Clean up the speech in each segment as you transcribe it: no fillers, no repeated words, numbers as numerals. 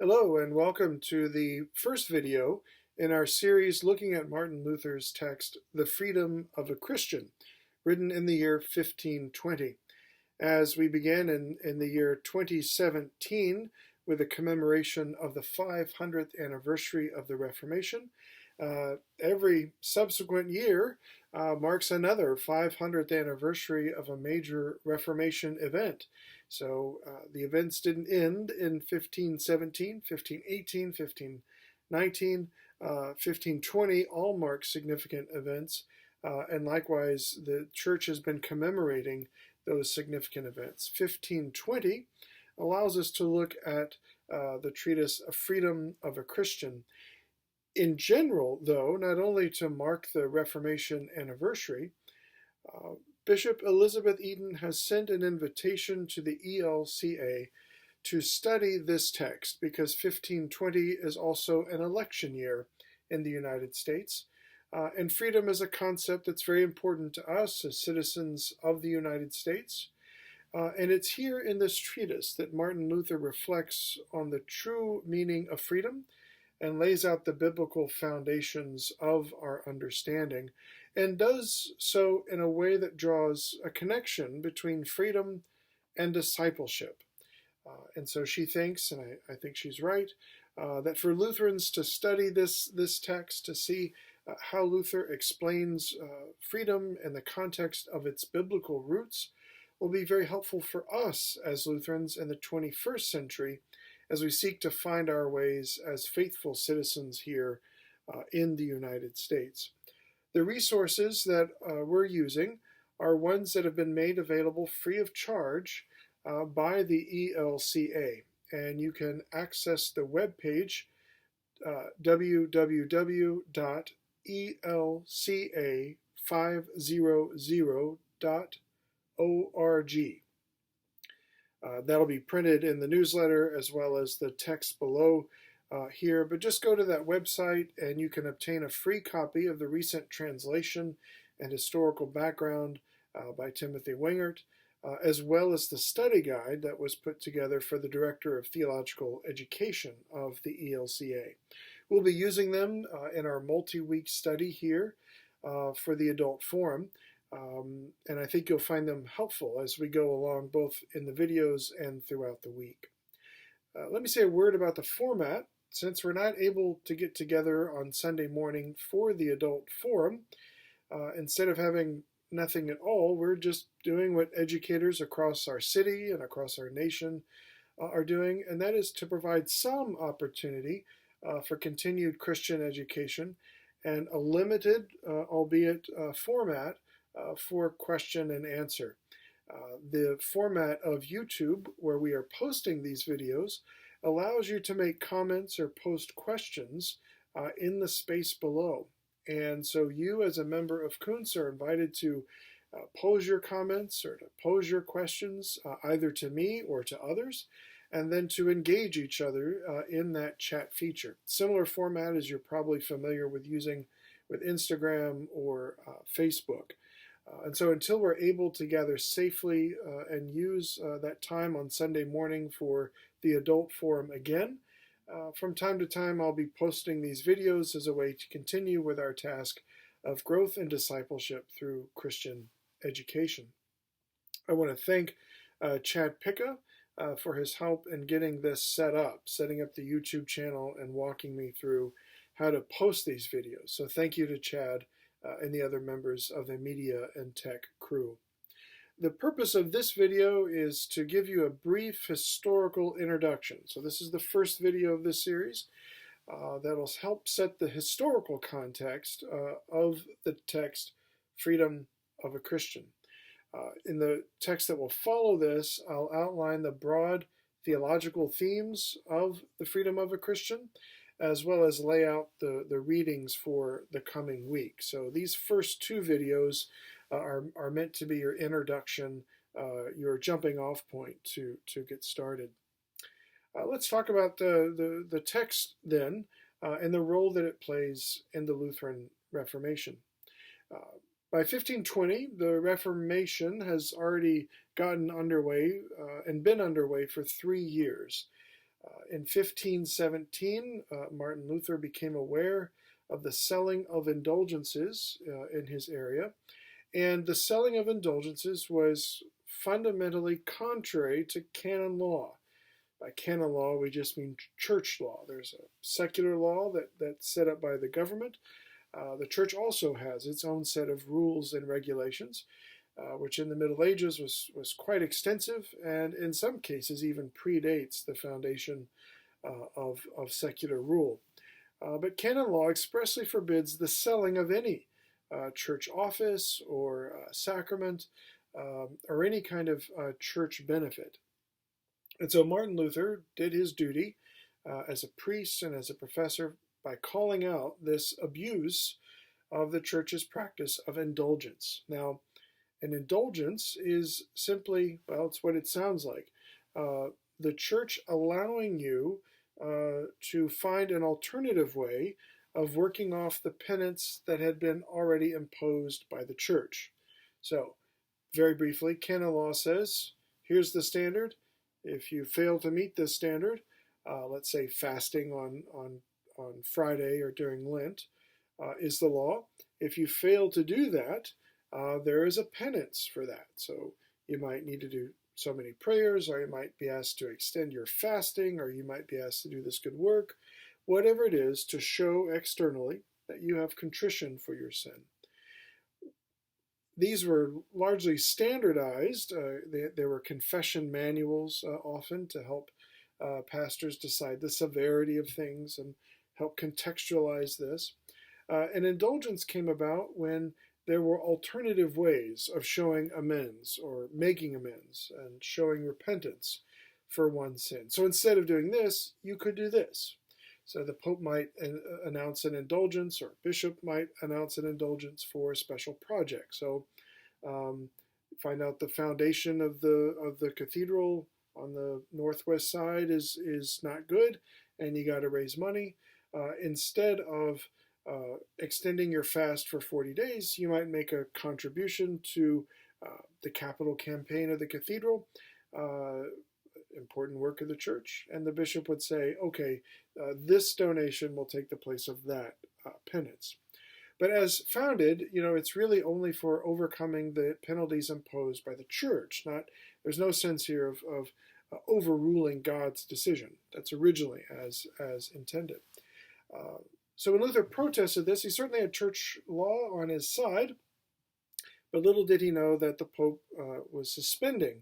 Hello and welcome to the first video in our series looking at Martin Luther's text, The Freedom of a Christian, written in the year 1520. As we began in the year 2017 with the commemoration of the 500th anniversary of the Reformation, every subsequent year marks another 500th anniversary of a major Reformation event. So the events didn't end in 1517, 1518, 1519, 1520, all mark significant events. And likewise, the church has been commemorating those significant events. 1520 allows us to look at the treatise A Freedom of a Christian. In general, though, not only to mark the Reformation anniversary, Bishop Elizabeth Eden has sent an invitation to the ELCA to study this text because 1520 is also an election year in the United States. And freedom is a concept that's very important to us as citizens of the United States. And it's here in this treatise that Martin Luther reflects on the true meaning of freedom and lays out the biblical foundations of our understanding, and does so in a way that draws a connection between freedom and discipleship. And so she thinks, and I think she's right, that for Lutherans to study this text, to see how Luther explains freedom in the context of its biblical roots, will be very helpful for us as Lutherans in the 21st century as we seek to find our ways as faithful citizens here in the United States. The resources that we're using are ones that have been made available free of charge by the ELCA, and you can access the webpage www.elca500.org. That'll be printed in the newsletter as well as the text below here, but just go to that website and you can obtain a free copy of the recent translation and historical background by Timothy Wingert, as well as the study guide that was put together for the Director of Theological Education of the ELCA. We'll be using them in our multi-week study here for the Adult Forum. And I think you'll find them helpful as we go along both in the videos and throughout the week. Let me say a word about the format. Since we're not able to get together on Sunday morning for the Adult Forum, instead of having nothing at all, we're just doing what educators across our city and across our nation are doing, and that is to provide some opportunity for continued Christian education and a limited, albeit format, for question and answer. The format of YouTube, where we are posting these videos, allows you to make comments or post questions in the space below. And so you as a member of Kuntz are invited to pose your comments or to pose your questions either to me or to others, and then to engage each other in that chat feature. Similar format as you're probably familiar with using with Instagram or Facebook. And so until we're able to gather safely and use that time on Sunday morning for the Adult Forum again, from time to time I'll be posting these videos as a way to continue with our task of growth and discipleship through Christian education. I want to thank Chad Picca for his help in getting this set up, setting up the YouTube channel and walking me through how to post these videos. So thank you to Chad and the other members of the media and tech crew. The purpose of this video is to give you a brief historical introduction. So this is the first video of this series that'll help set the historical context of the text, Freedom of a Christian. In the text that will follow this, I'll outline the broad theological themes of the Freedom of a Christian, as well as lay out the readings for the coming week. So these first two videos are meant to be your introduction, your jumping off point to get started. Let's talk about the text then and the role that it plays in the Lutheran Reformation. By 1520, the Reformation has already gotten underway and been underway for 3 years. In 1517, Martin Luther became aware of the selling of indulgences in his area, and the selling of indulgences was fundamentally contrary to canon law. By canon law, we just mean church law. There's a secular law that's set up by the government. The church also has its own set of rules and regulations, which in the Middle Ages was quite extensive and in some cases even predates the foundation of secular rule. But canon law expressly forbids the selling of any church office or sacrament or any kind of church benefit. And so Martin Luther did his duty as a priest and as a professor by calling out this abuse of the church's practice of indulgence. Now, an indulgence is simply, well, it's what it sounds like. The church allowing you to find an alternative way of working off the penance that had been already imposed by the church. So, very briefly, canon law says, here's the standard. If you fail to meet this standard, let's say fasting on Friday or during Lent is the law. If you fail to do that, there is a penance for that. So you might need to do so many prayers, or you might be asked to extend your fasting, or you might be asked to do this good work, whatever it is, to show externally that you have contrition for your sin. These were largely standardized. There were confession manuals often to help pastors decide the severity of things and help contextualize this. An indulgence came about when there were alternative ways of showing amends or making amends and showing repentance for one's sin. So instead of doing this, you could do this. So the Pope might announce an indulgence, or a bishop might announce an indulgence for a special project. So find out the foundation of the cathedral on the northwest side is not good, and you got to raise money. Instead of extending your fast for 40 days, you might make a contribution to the capital campaign of the cathedral, important work of the church, and the bishop would say, okay, this donation will take the place of that penance. But as founded, it's really only for overcoming the penalties imposed by the church. There's no sense here of overruling God's decision. That's originally as intended. So when Luther protested this, he certainly had church law on his side, but little did he know that the Pope was suspending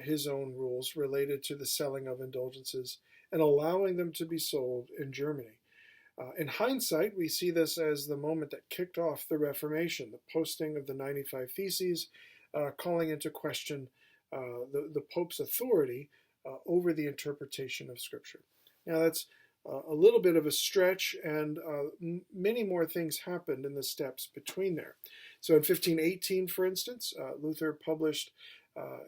his own rules related to the selling of indulgences and allowing them to be sold in Germany. In hindsight, we see this as the moment that kicked off the Reformation, the posting of the 95 Theses, calling into question the Pope's authority over the interpretation of Scripture. Now, that's a little bit of a stretch, and many more things happened in the steps between there. So in 1518, for instance, Luther published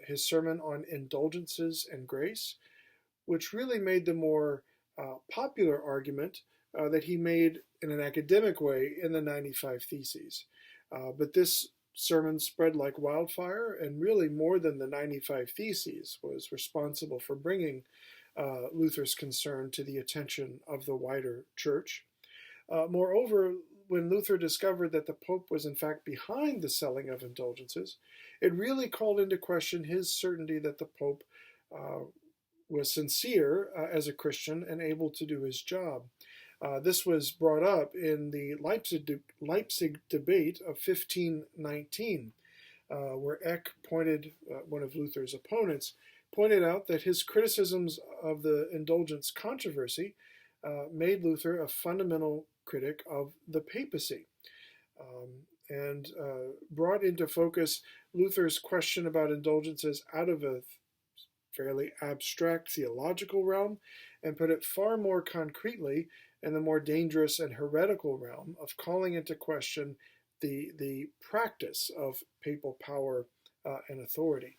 his sermon on indulgences and grace, which really made the more popular argument that he made in an academic way in the 95 Theses. But this sermon spread like wildfire, and really more than the 95 Theses was responsible for bringing Luther's concern to the attention of the wider church. Moreover, when Luther discovered that the Pope was in fact behind the selling of indulgences, it really called into question his certainty that the Pope was sincere as a Christian and able to do his job. This was brought up in the Leipzig debate of 1519, where Eck one of Luther's opponents, pointed out that his criticisms of the indulgence controversy made Luther a fundamental critic of the papacy, and brought into focus Luther's question about indulgences out of a fairly abstract theological realm and put it far more concretely in the more dangerous and heretical realm of calling into question the practice of papal power and authority.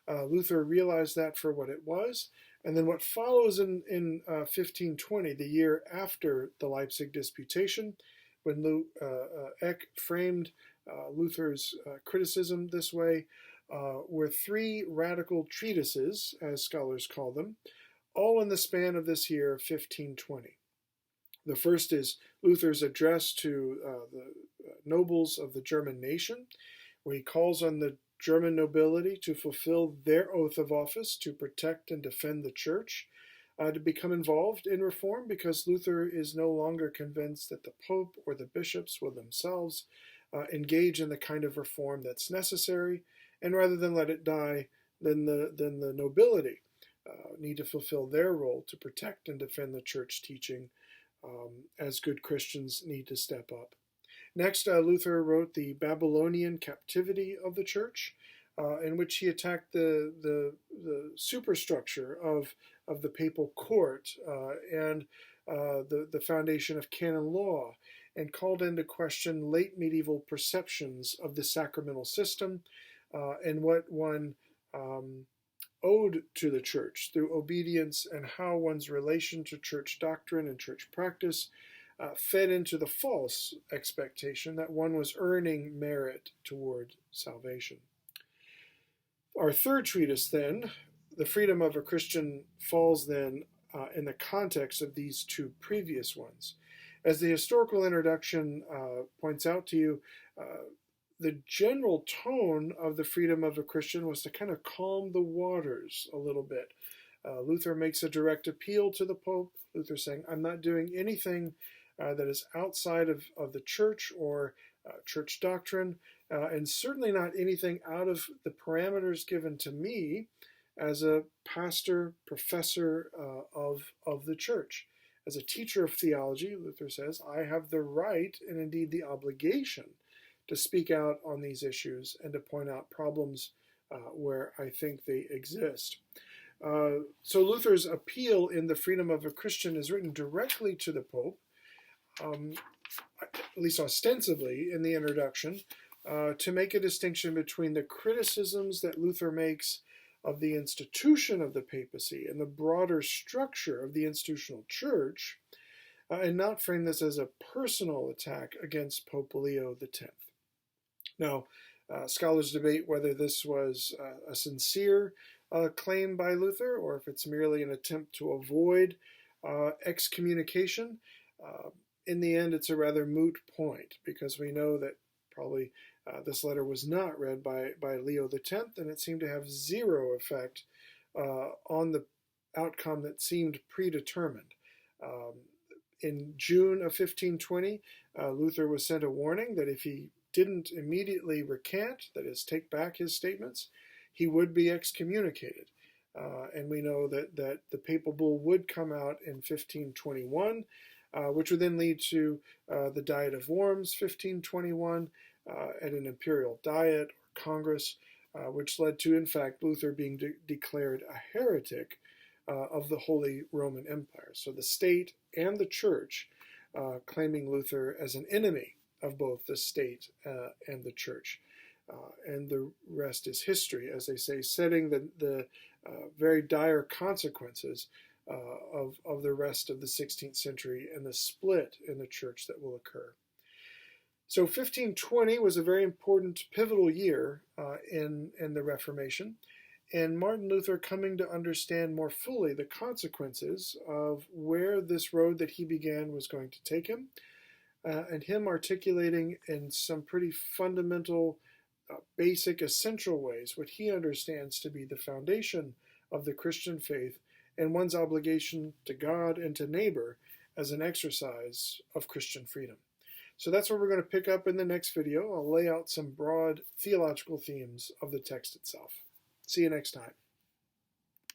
Luther realized that for what it was, and then what follows in 1520, the year after the Leipzig Disputation, when Eck framed Luther's criticism this way, were three radical treatises, as scholars call them, all in the span of this year, 1520. The first is Luther's address to the nobles of the German nation, where he calls on the German nobility to fulfill their oath of office to protect and defend the church, to become involved in reform, because Luther is no longer convinced that the Pope or the bishops will themselves engage in the kind of reform that's necessary, and rather than let it die, then the nobility need to fulfill their role to protect and defend the church teaching, as good Christians need to step up. Next, Luther wrote The Babylonian Captivity of the Church, in which he attacked the superstructure of the papal court and the foundation of canon law, and called into question late medieval perceptions of the sacramental system and what one owed to the church through obedience, and how one's relation to church doctrine and church practice fed into the false expectation that one was earning merit toward salvation. Our third treatise, then, The Freedom of a Christian, falls then in the context of these two previous ones. As the historical introduction points out to you, the general tone of The Freedom of a Christian was to kind of calm the waters a little bit. Luther makes a direct appeal to the Pope. Luther saying, I'm not doing anything that is outside of the church or church doctrine, and certainly not anything out of the parameters given to me as a pastor, professor of the church. As a teacher of theology, Luther says, I have the right and indeed the obligation to speak out on these issues and to point out problems where I think they exist. So Luther's appeal in The Freedom of a Christian is written directly to the Pope, at least ostensibly in the introduction, to make a distinction between the criticisms that Luther makes of the institution of the papacy and the broader structure of the institutional church, and not frame this as a personal attack against Pope Leo X. Now, scholars debate whether this was a sincere claim by Luther, or if it's merely an attempt to avoid excommunication. In the end, it's a rather moot point, because we know that probably this letter was not read by Leo X, and it seemed to have zero effect on the outcome that seemed predetermined. In June of 1520, Luther was sent a warning that if he didn't immediately recant, that is, take back his statements, he would be excommunicated. And we know that the papal bull would come out in 1521, which would then lead to the Diet of Worms, 1521, and an imperial diet or congress, which led to, in fact, Luther being declared a heretic of the Holy Roman Empire. So the state and the church claiming Luther as an enemy of both the state and the church. And the rest is history, as they say, setting the very dire consequences of the rest of the 16th century and the split in the church that will occur. So 1520 was a very important, pivotal year in the Reformation, and Martin Luther coming to understand more fully the consequences of where this road that he began was going to take him, and him articulating in some pretty fundamental, basic, essential ways what he understands to be the foundation of the Christian faith and one's obligation to God and to neighbor as an exercise of Christian freedom. So that's what we're going to pick up in the next video. I'll lay out some broad theological themes of the text itself. See you next time.